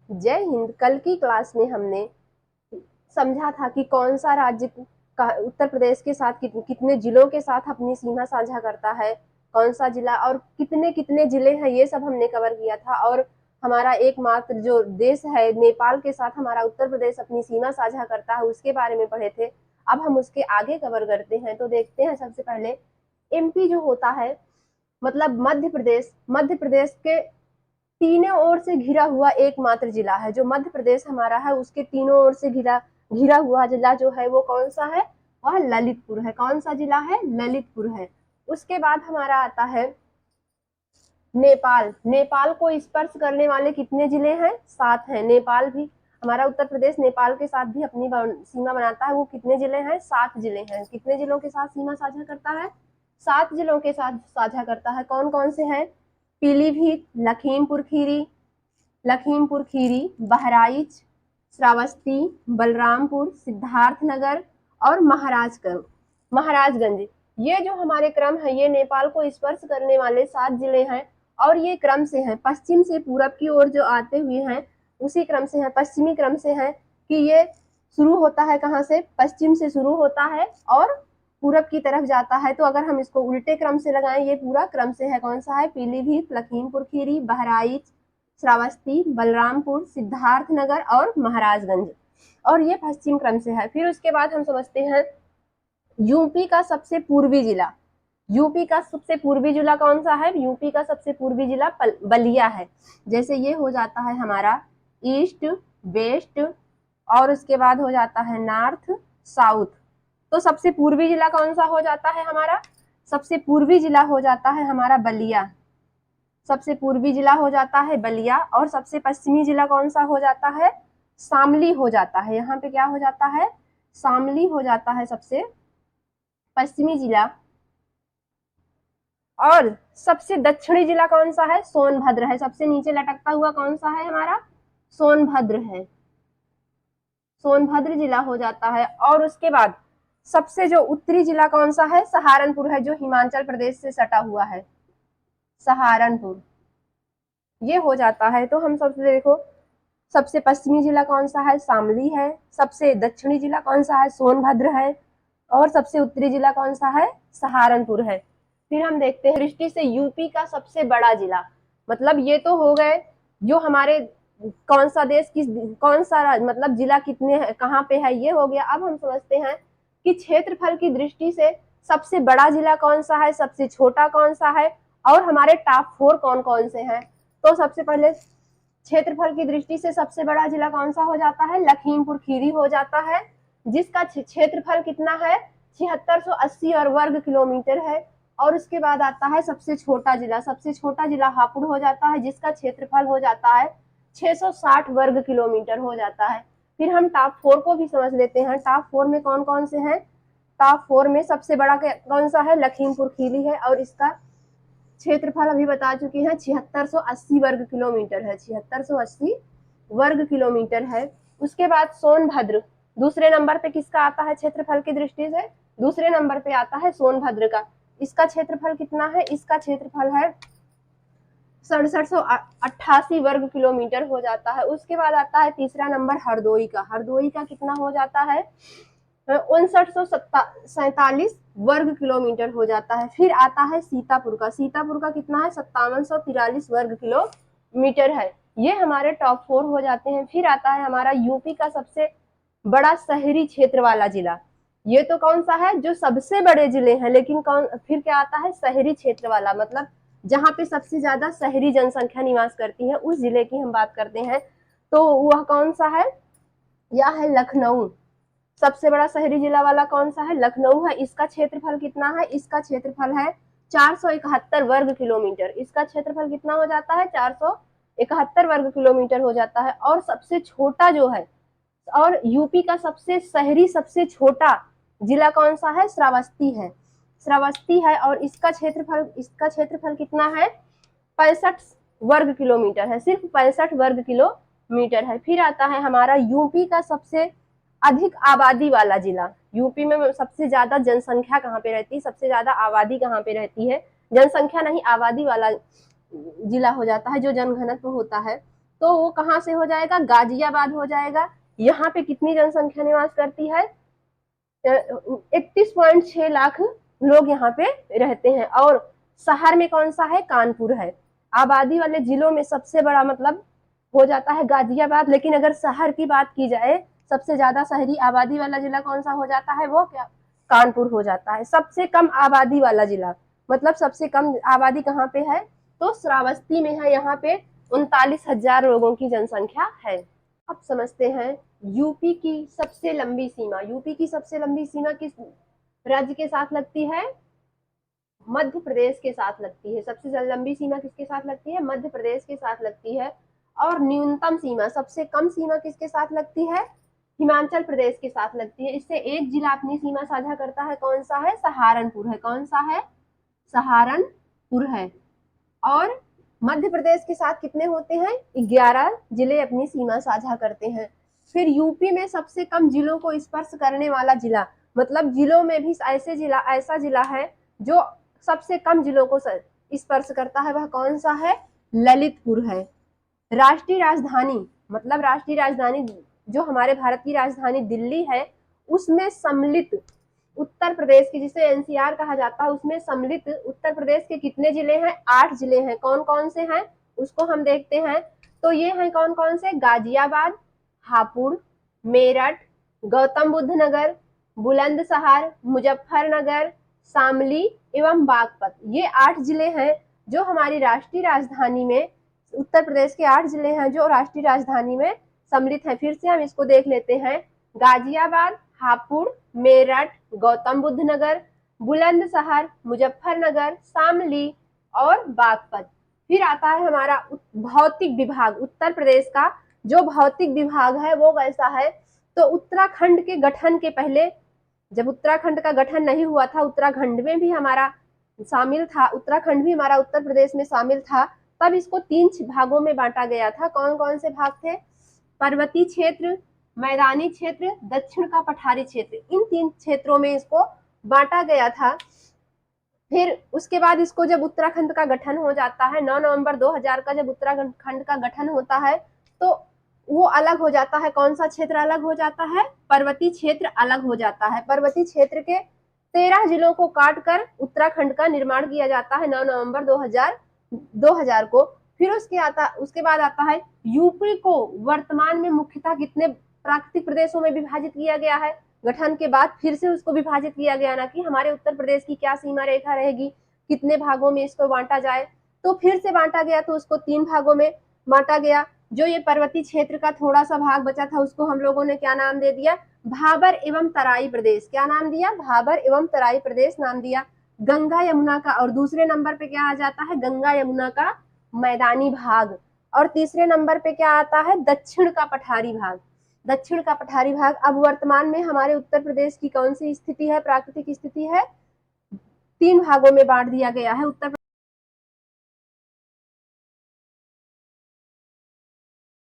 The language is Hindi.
जय हिंद। कल की क्लास में हमने समझा था कि कौन सा राज्य उत्तर प्रदेश के साथ कितने जिलों के साथ अपनी सीमा साझा करता है, कौन सा जिला और कितने कितने जिले हैं, ये सब हमने कवर किया था। और हमारा एकमात्र जो देश है नेपाल के साथ हमारा उत्तर प्रदेश अपनी सीमा साझा करता है, उसके बारे में पढ़े थे। अब हम उसके आगे कवर करते हैं। तो देखते हैं, सबसे पहले एमपी जो होता है, मतलब मध्य प्रदेश के तीनों ओर से घिरा हुआ एकमात्र जिला है। जो मध्य प्रदेश हमारा है उसके तीनों ओर से घिरा घिरा हुआ जिला जो है वो कौन सा है? वह ललितपुर है। कौन सा जिला है? ललितपुर है। उसके बाद हमारा आता है नेपाल। नेपाल को स्पर्श करने वाले कितने जिले हैं? 7 हैं। नेपाल भी, हमारा उत्तर प्रदेश नेपाल के साथ भी अपनी सीमा बनाता है। वो कितने जिले हैं? 7 जिले हैं। कितने जिलों के साथ सीमा साझा करता है? 7 जिलों के साथ साझा करता है। कौन कौन से हैं? पीलीभीत, लखीमपुर खीरी, बहराइच, श्रावस्ती, बलरामपुर, सिद्धार्थनगर और महाराजगंज। ये जो हमारे क्रम है, ये नेपाल को स्पर्श करने वाले 7 जिले हैं। और ये क्रम से हैं, पश्चिम से पूरब की ओर जो आते हुए हैं उसी क्रम से हैं, पश्चिमी क्रम से हैं। कि ये शुरू होता है कहाँ से? पश्चिम से शुरू होता है और पूरब की तरफ जाता है। तो अगर हम इसको उल्टे क्रम से लगाएं, ये पूरा क्रम से है। कौन सा है? पीलीभीत, लखीमपुर खीरी, बहराइच, श्रावस्ती, बलरामपुर, सिद्धार्थनगर और महाराजगंज। और ये पश्चिम क्रम से है। फिर उसके बाद हम समझते हैं यूपी का सबसे पूर्वी जिला। यूपी का सबसे पूर्वी जिला कौन सा है? यूपी का सबसे पूर्वी जिला बलिया है। जैसे ये हो जाता है हमारा ईस्ट, वेस्ट और उसके बाद हो जाता है नॉर्थ, साउथ। तो सबसे पूर्वी जिला कौन सा हो जाता है हमारा? सबसे पूर्वी जिला हो जाता है हमारा बलिया। सबसे पूर्वी जिला हो जाता है बलिया। और सबसे पश्चिमी जिला कौन सा हो जाता है? शामली हो जाता है। यहाँ पे क्या हो जाता है? शामली हो जाता है सबसे पश्चिमी जिला। और सबसे दक्षिणी जिला कौन सा है? सोनभद्र है। सबसे नीचे लटकता हुआ कौन सा है हमारा? सोनभद्र है। सोनभद्र जिला हो जाता है। और उसके बाद सबसे जो उत्तरी जिला कौन सा है? सहारनपुर है, जो हिमाचल प्रदेश से सटा हुआ है। सहारनपुर ये हो जाता है। तो हम सबसे देखो, सबसे पश्चिमी जिला कौन सा है? शामली है। सबसे दक्षिणी जिला कौन सा है? सोनभद्र है। और सबसे उत्तरी जिला कौन सा है? सहारनपुर है। फिर हम देखते हैं दृष्टि से यूपी का सबसे बड़ा जिला। मतलब ये तो हो गए जो हमारे कौन सा देश किस कौन सा मतलब जिला कितने कहाँ पे है, ये हो गया। अब हम समझते हैं कि क्षेत्रफल की दृष्टि से सबसे बड़ा जिला कौन सा है, सबसे छोटा कौन सा है और हमारे टॉप 4 कौन कौन से हैं। तो सबसे पहले क्षेत्रफल की दृष्टि से सबसे बड़ा जिला कौन सा हो जाता है? लखीमपुर खीरी हो जाता है, जिसका क्षेत्रफल कितना है? 7680 और वर्ग किलोमीटर है। और उसके बाद आता है सबसे छोटा जिला। सबसे छोटा जिला हापुड़ हो जाता है, जिसका क्षेत्रफल हो जाता है 660 वर्ग किलोमीटर हो जाता है। फिर हम टॉप 4 को भी समझ लेते हैं। टॉप 4 में कौन कौन से हैं? टॉप 4 में सबसे बड़ा कौन सा है? लखीमपुर खीरी है और इसका क्षेत्रफल अभी बता चुके हैं 7680 वर्ग किलोमीटर है। 7680 वर्ग किलोमीटर है। उसके बाद सोनभद्र दूसरे नंबर पे किसका आता है क्षेत्रफल की दृष्टि से? दूसरे नंबर पे आता है सोनभद्र का। इसका क्षेत्रफल कितना है? इसका क्षेत्रफल है 6788 वर्ग किलोमीटर हो जाता है। उसके बाद आता है तीसरा नंबर हरदोई का। हरदोई का कितना हो जाता है? 5947 वर्ग किलोमीटर हो जाता है। फिर आता है सीतापुर का। सीतापुर का कितना है? 5743 वर्ग किलोमीटर है। ये हमारे टॉप 4 हो जाते हैं। फिर आता है हमारा यूपी का सबसे बड़ा शहरी क्षेत्र वाला जिला। ये तो कौन सा है? जो सबसे बड़े जिले हैं, लेकिन कौन फिर क्या आता है? शहरी क्षेत्र वाला, मतलब जहाँ पे सबसे ज्यादा शहरी जनसंख्या निवास करती है, उस जिले की हम बात करते हैं। तो वह कौन सा है? यह है लखनऊ। सबसे बड़ा शहरी जिला वाला कौन सा है? लखनऊ है। इसका क्षेत्रफल कितना है? इसका क्षेत्रफल है 471 वर्ग किलोमीटर। इसका क्षेत्रफल कितना हो जाता है? 471 वर्ग किलोमीटर हो जाता है। और सबसे छोटा जो है, और यूपी का सबसे शहरी सबसे छोटा जिला कौन सा है? श्रावस्ती है। श्रावस्ती है और इसका क्षेत्रफल कितना है? 65 वर्ग किलोमीटर है। सिर्फ 65 वर्ग किलोमीटर है। फिर आता है हमारा यूपी का सबसे अधिक आबादी वाला जिला। यूपी में सबसे ज्यादा जनसंख्या कहाँ पे रहती है? सबसे ज्यादा आबादी कहाँ पे रहती है? जनसंख्या नहीं, आबादी वाला जिला हो जाता है, जो जनघनत्व होता है तो वो कहाँ से हो जाएगा, गाजियाबाद हो जाएगा। यहाँ पे कितनी जनसंख्या निवास करती है, 31.6 लाख लोग यहाँ पे रहते हैं। और शहर में कौन सा है, कानपुर है। आबादी वाले जिलों में सबसे बड़ा मतलब हो जाता है गाजियाबाद, लेकिन अगर शहर की बात की जाए, सबसे ज्यादा शहरी आबादी वाला जिला कौन सा हो जाता है, वो क्या, कानपुर हो जाता है। सबसे कम आबादी वाला जिला, मतलब सबसे कम आबादी कहाँ पे है, तो श्रावस्ती में है। यहाँ पे 39,000 लोगों की जनसंख्या है। अब समझते हैं यूपी की सबसे लंबी सीमा। यूपी की सबसे लंबी सीमा किस राज्य के साथ लगती है, मध्य प्रदेश के साथ लगती है। सबसे लंबी सीमा किसके साथ लगती है, मध्य प्रदेश के साथ लगती है। और न्यूनतम सीमा, सबसे कम सीमा किसके साथ लगती है, हिमाचल प्रदेश के साथ लगती है। इससे एक जिला अपनी सीमा साझा करता है, कौन सा है, सहारनपुर है। कौन सा है, सहारनपुर है। और मध्य प्रदेश के साथ कितने होते हैं, 11 जिले अपनी सीमा साझा करते हैं। फिर यूपी में सबसे कम जिलों को स्पर्श करने वाला जिला, मतलब जिलों में भी ऐसा जिला है जो सबसे कम जिलों को स्पर्श करता है, वह कौन सा है, ललितपुर है। राष्ट्रीय राजधानी, मतलब राष्ट्रीय राजधानी जो हमारे भारत की राजधानी दिल्ली है, उसमें सम्मिलित उत्तर प्रदेश की, जिसे एनसीआर कहा जाता है, उसमें सम्मिलित उत्तर प्रदेश के कितने जिले हैं, 8 जिले हैं। कौन कौन से हैं, उसको हम देखते हैं। तो ये हैं कौन कौन से, गाजियाबाद, हापुड़, मेरठ, गौतम बुद्ध नगर, बुलंदशहर, मुजफ्फरनगर, शामली एवं बागपत। ये 8 जिले हैं जो हमारी राष्ट्रीय राजधानी में, उत्तर प्रदेश के 8 जिले हैं जो राष्ट्रीय राजधानी में सम्मिलित हैं। फिर से हम इसको देख लेते हैं, गाजियाबाद, हापुड़, मेरठ, गौतम बुद्ध नगर, बुलंदशहर, मुजफ्फरनगर, शामली और बागपत। फिर आता है हमारा भौतिक विभाग। उत्तर प्रदेश का जो भौतिक विभाग है वो कैसा है, तो उत्तराखंड के गठन के पहले, जब उत्तराखंड का गठन नहीं हुआ था, उत्तराखंड में भी हमारा शामिल था, उत्तराखंड भी हमारा उत्तर प्रदेश में शामिल था, तब इसको 3 भागों में बांटा गया था। कौन कौन से भाग थे, पर्वतीय क्षेत्र, मैदानी क्षेत्र, दक्षिण का पठारी क्षेत्र। इन 3 क्षेत्रों में इसको बांटा गया था। फिर उसके बाद इसको जब उत्तराखंड का गठन हो जाता है, 9 नवंबर 2000 का जब उत्तराखंड का गठन होता है, तो वो अलग हो जाता है। कौन सा क्षेत्र अलग हो जाता है, पर्वतीय क्षेत्र अलग हो जाता है। पर्वतीय क्षेत्र के 13 जिलों को काटकर उत्तराखंड का निर्माण किया जाता है 9 नवंबर 2000 को। फिर उसके बाद आता है यूपी को वर्तमान में मुख्यतः कितने प्राकृतिक प्रदेशों में विभाजित किया गया है, गठन के बाद फिर से उसको विभाजित किया गया, ना कि हमारे उत्तर प्रदेश की क्या सीमा रेखा रहेगी, कितने भागों में इसको बांटा जाए, तो फिर से बांटा गया, तो उसको 3 भागों में बांटा गया। जो ये पर्वतीय क्षेत्र का थोड़ा सा भाग बचा था, उसको हम लोगों ने क्या नाम दे दिया, भाबर एवं तराई प्रदेश। क्या नाम दिया, भाबर एवं तराई प्रदेश नाम दिया। गंगा यमुना का, और दूसरे नंबर पे क्या आ जाता है, गंगा यमुना का मैदानी भाग। और तीसरे नंबर पे क्या आता है, दक्षिण का पठारी भाग। दक्षिण का पठारी भाग। अब वर्तमान में हमारे उत्तर प्रदेश की कौन सी स्थिति है, प्राकृतिक स्थिति है, 3 भागों में बांट दिया गया है उत्तर